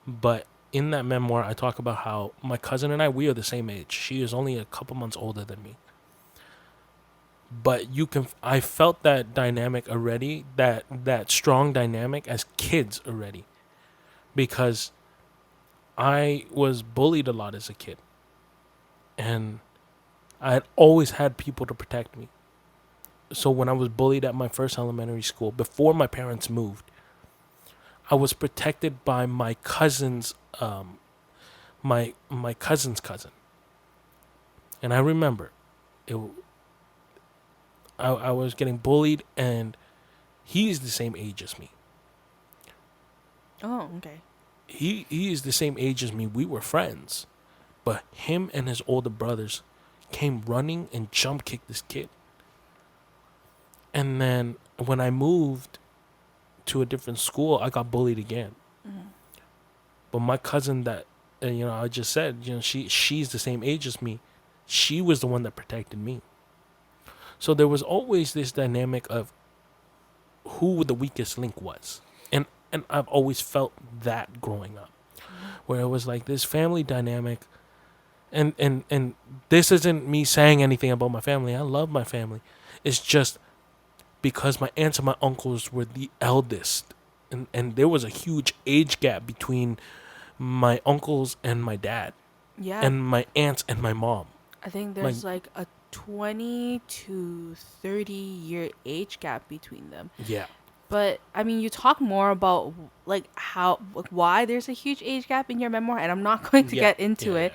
Speaker 1: but in that memoir, I talk about how my cousin and we are the same age. She is only a couple months older than me. But I felt that dynamic already, that strong dynamic as kids already, because I was bullied a lot as a kid, and I had always had people to protect me. So when I was bullied at my first elementary school, before my parents moved, I was protected by my cousin's my cousin's cousin. And I remember I was getting bullied, and he's the same age as me.
Speaker 2: Oh, okay.
Speaker 1: He is the same age as me. We were friends. But him and his older brothers came running and jump kicked this kid. And then when I moved to a different school, I got bullied again. But my cousin that I just said, she's the same age as me. She was the one that protected me. So there was always this dynamic of who the weakest link was. And I've always felt that growing up. Where it was like this family dynamic, and this isn't me saying anything about my family. I love my family. It's just because my aunts and my uncles were the eldest, and there was a huge age gap between my uncles and my dad,
Speaker 2: Yeah,
Speaker 1: and my aunts and my mom.
Speaker 2: I think
Speaker 1: My
Speaker 2: there's like a 20 to 30-year age gap between them.
Speaker 1: yeah,
Speaker 2: But I mean, you talk more about like how like, why there's a huge age gap in your memoir, and I'm not going to
Speaker 1: yeah,
Speaker 2: get into
Speaker 1: yeah,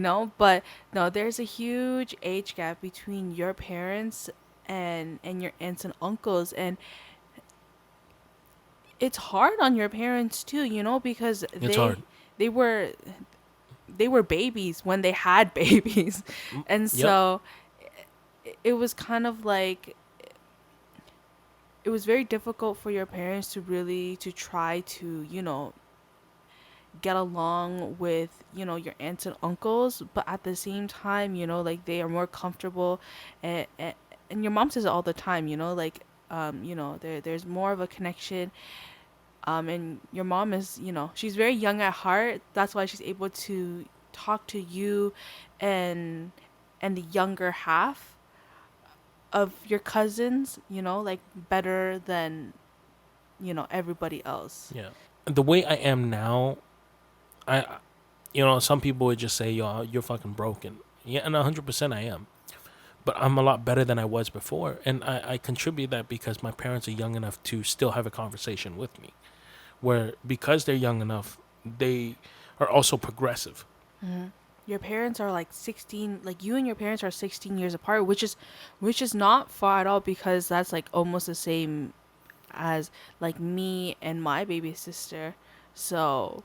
Speaker 2: it, But no, there's a huge age gap between your parents and your aunts and uncles, and it's hard on your parents too, because
Speaker 1: it's hard.
Speaker 2: they were they were babies when they had babies, and
Speaker 1: Yep.
Speaker 2: so it was kind of like it was very difficult for your parents to really to try to get along with your aunts and uncles, but at the same time like they are more comfortable, and your mom says it all the time, like there's more of a connection, and your mom is she's very young at heart. That's why she's able to talk to you and the younger half of your cousins, like better than everybody else.
Speaker 1: Yeah. The way I am now, I some people would just say, "Yo, you're fucking broken." Yeah, and 100% I am. But I'm a lot better than I was before, and I contribute that because my parents are young enough to still have a conversation with me. Where because they're young enough, they are also progressive.
Speaker 2: Your parents are like 16, like you and your parents are 16 years apart, which is not far at all, because that's like almost the same as like me and my baby sister. So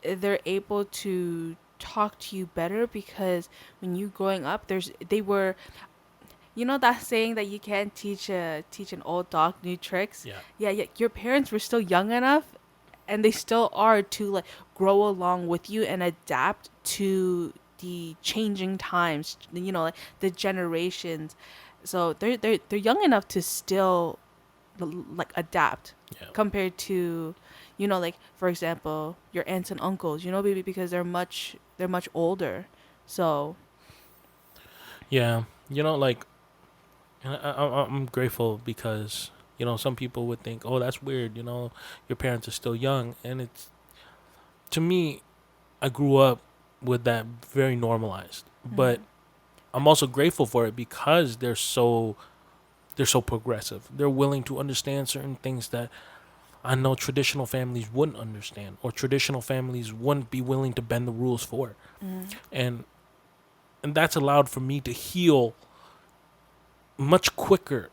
Speaker 2: they're able to talk to you better, because when you growing up, they were that saying that you can't teach an old dog new tricks.
Speaker 1: Yeah.
Speaker 2: Yeah, your parents were still young enough, and they still are, to like grow along with you and adapt to the changing times, like the generations. So they're young enough to still like adapt,
Speaker 1: Yeah.
Speaker 2: compared to like for example your aunts and uncles, baby, because they're much older. So
Speaker 1: Yeah. Like, and I'm grateful because some people would think, oh, that's weird. Your parents are still young, and it's to me, I grew up with that very normalized. But I'm also grateful for it because they're so progressive. They're willing to understand certain things that I know traditional families wouldn't understand, or traditional families wouldn't be willing to bend the rules for. And and that's allowed for me to heal much quicker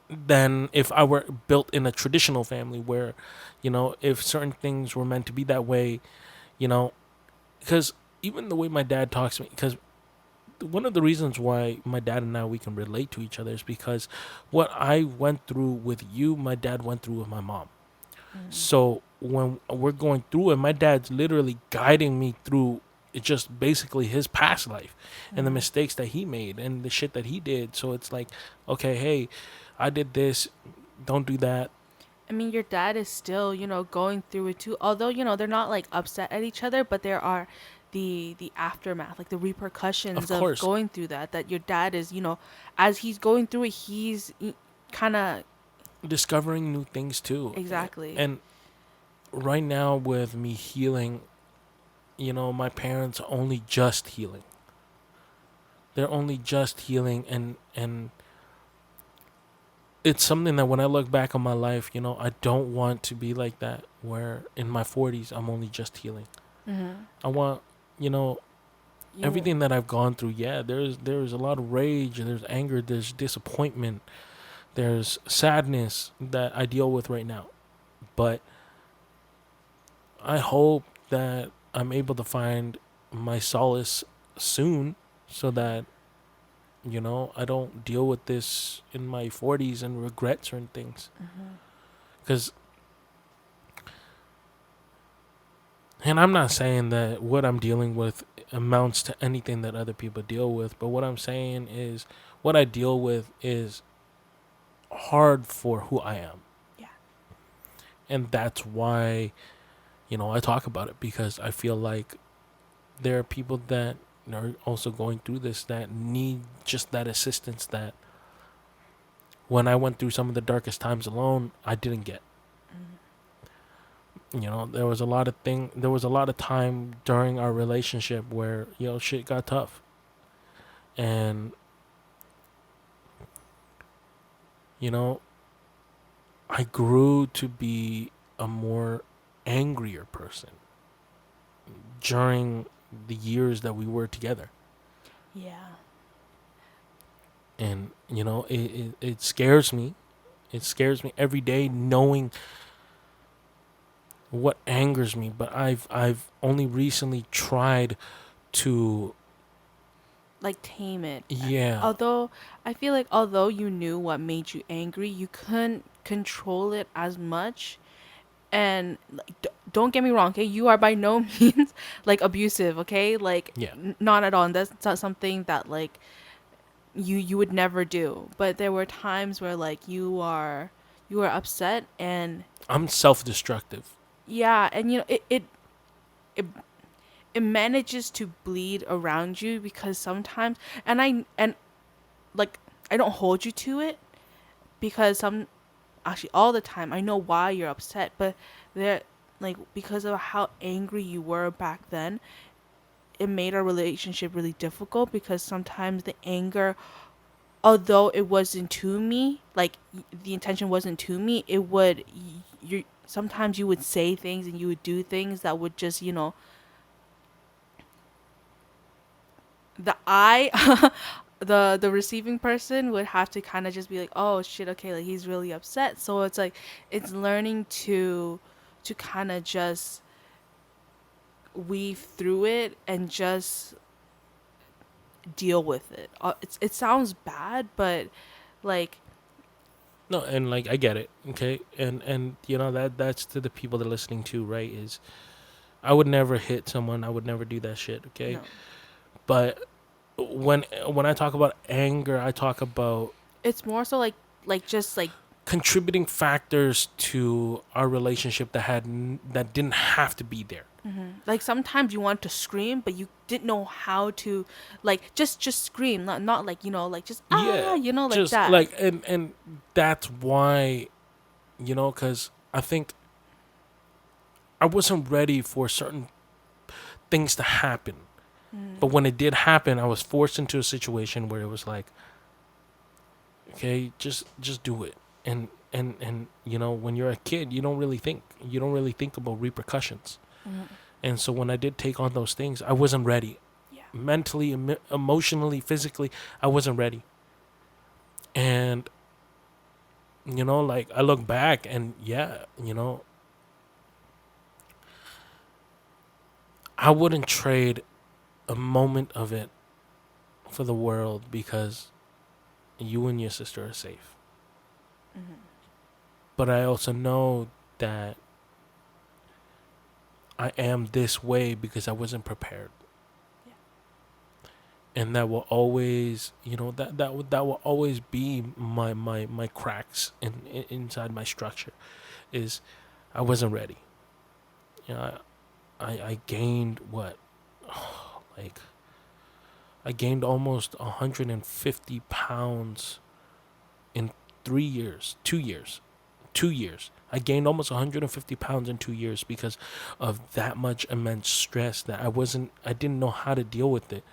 Speaker 1: than if I were built in a traditional family where, if certain things were meant to be that way, you know, because even the way my dad talks to me, because one of the reasons why my dad and I we can relate to each other is because what I went through with you, my dad went through with my mom. So when we're going through it, my dad's literally guiding me through it, just basically his past life and the mistakes that he made and the shit that he did. So it's like, okay, hey, I did this, don't do that.
Speaker 2: I mean, your dad is still, going through it too. Although, they're not like upset at each other, but there are the aftermath, like the repercussions
Speaker 1: Of
Speaker 2: of
Speaker 1: course,
Speaker 2: going through that your dad is, as he's going through it, he's kind of
Speaker 1: discovering new things too.
Speaker 2: exactly.
Speaker 1: And right now with me healing, my parents are only just healing. They're only just healing, and it's something that when I look back on my life, I don't want to be like that where in my 40s I'm only just healing. I want,
Speaker 2: You
Speaker 1: everything that I've gone through. Yeah, there's a lot of rage, there's anger, there's disappointment, there's sadness that I deal with right now. But I hope that I'm able to find my solace soon so that I don't deal with this in my 40s and regret certain things. Because, and I'm not saying that what I'm dealing with amounts to anything that other people deal with, but what I'm saying is what I deal with is hard for who I am.
Speaker 2: Yeah.
Speaker 1: And that's why, I talk about it, because I feel like there are people that are also going through this that need just that assistance that when I went through some of the darkest times alone, I didn't get. There was a lot of time during our relationship where, shit got tough. And, I grew to be a more angrier person during the years that we were together.
Speaker 2: Yeah.
Speaker 1: And, it scares me. It scares me every day knowing what angers me. But I've only recently tried to,
Speaker 2: Like tame it.
Speaker 1: yeah.
Speaker 2: Although I feel like although you knew what made you angry, you couldn't control it as much. And like, don't get me wrong, okay? You are by no means like abusive, okay? Like
Speaker 1: Yeah.
Speaker 2: not at all. And that's not something that like you would never do. But there were times where like you are upset and
Speaker 1: I'm self-destructive.
Speaker 2: yeah, and it it manages to bleed around you because sometimes and like I don't hold you to it because actually all the time I know why you're upset, but there like because of how angry you were back then, it made our relationship really difficult because sometimes the anger, although it wasn't to me, like the intention wasn't to me, it would you sometimes you would say things and you would do things that would just the I the receiving person would have to kind of just be like, oh shit, okay, like he's really upset. So it's like it's learning to kind of just weave through it and just deal with it. It sounds bad, but like
Speaker 1: No, and like I get it, okay, and that's to the people that are listening to, right? Is I would never hit someone. I would never do that shit, okay?
Speaker 2: no,
Speaker 1: But when I talk about anger, I talk about
Speaker 2: it's more so like just like
Speaker 1: contributing factors to our relationship that didn't have to be there.
Speaker 2: like sometimes you want to scream but you didn't know how to like just scream, not like like just
Speaker 1: Yeah,
Speaker 2: like
Speaker 1: just
Speaker 2: that.
Speaker 1: like and that's why, because I think I wasn't ready for certain things to happen. But when it did happen, I was forced into a situation where it was like, okay, just do it. And when you're a kid, you don't really think about repercussions. And so when I did take on those things, I wasn't ready.
Speaker 2: Yeah.
Speaker 1: Mentally, emotionally, physically, I wasn't ready. And like I look back and yeah, I wouldn't trade a moment of it for the world because you and your sister are safe. But I also know that I am this way because I wasn't prepared.
Speaker 2: Yeah.
Speaker 1: And that will always, that will always be my cracks inside my structure is I wasn't ready. I gained what, like I gained almost 150 pounds in 3 years, 2 years. 2 years. I gained almost 150 pounds in 2 years because of that much immense stress that I didn't know how to deal with it.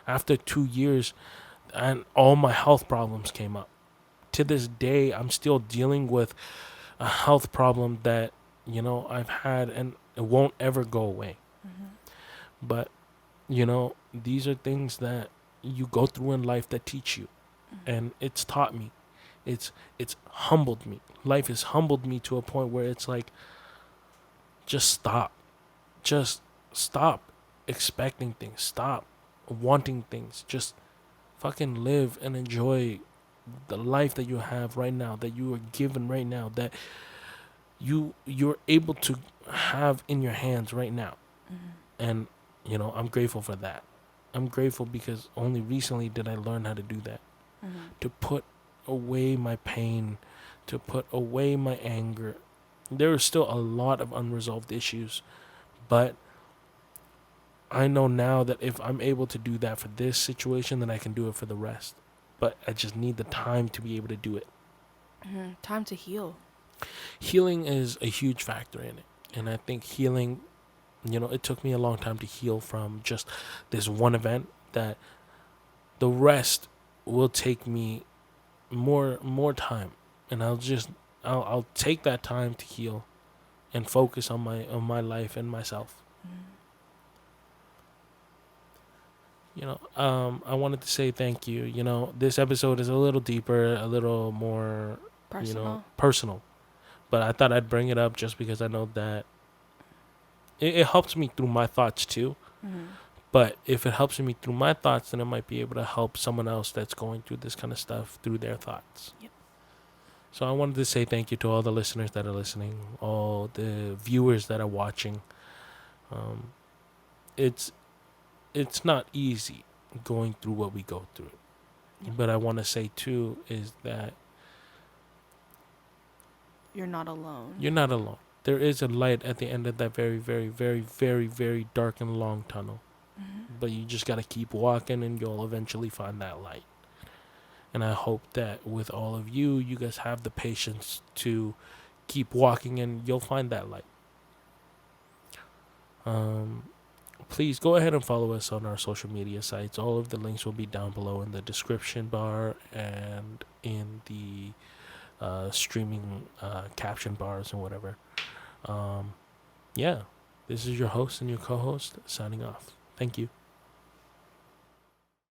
Speaker 1: After 2 years, and all my health problems came up. To this day, I'm still dealing with a health problem that, I've had and it won't ever go away. But, these are things that you go through in life that teach you. And it's taught me. It's humbled me. Life has humbled me to a point where it's like, just stop. Just stop expecting things. Stop wanting things. Just fucking live and enjoy the life that you have right now, that you are given right now, that you're able to have in your hands right now. And I'm grateful for that. I'm grateful because only recently did I learn how to do that, to put away my pain, to put away my anger. There is still a lot of unresolved issues, but I know now that if I'm able to do that for this situation, then I can do it for the rest. But I just need the time to be able to do it.
Speaker 2: Time to heal.
Speaker 1: Healing is a huge factor in it. And I think healing, it took me a long time to heal from just this one event, that the rest will take me more time. And I'll take that time to heal and focus on my life and myself. I wanted to say thank you. This episode is a little deeper, a little more, personal. But I thought I'd bring it up just because I know that it helps me through my thoughts too. But if it helps me through my thoughts, then it might be able to help someone else that's going through this kind of stuff through their thoughts.
Speaker 2: Yep.
Speaker 1: So I wanted to say thank you to all the listeners that are listening, all the viewers that are watching. It's not easy going through what we go through.
Speaker 2: Yep.
Speaker 1: But I want to say too is that
Speaker 2: you're not alone.
Speaker 1: You're not alone. There is a light at the end of that very, very, very, very, very dark and long tunnel. But you just got to keep walking and you'll eventually find that light. And I hope that with all of you guys have the patience to keep walking and you'll find that light. Please go ahead and follow us on our social media sites. All of the links will be down below in the description bar and in the streaming caption bars and whatever. Yeah, this is your host and your co-host signing off. Thank you.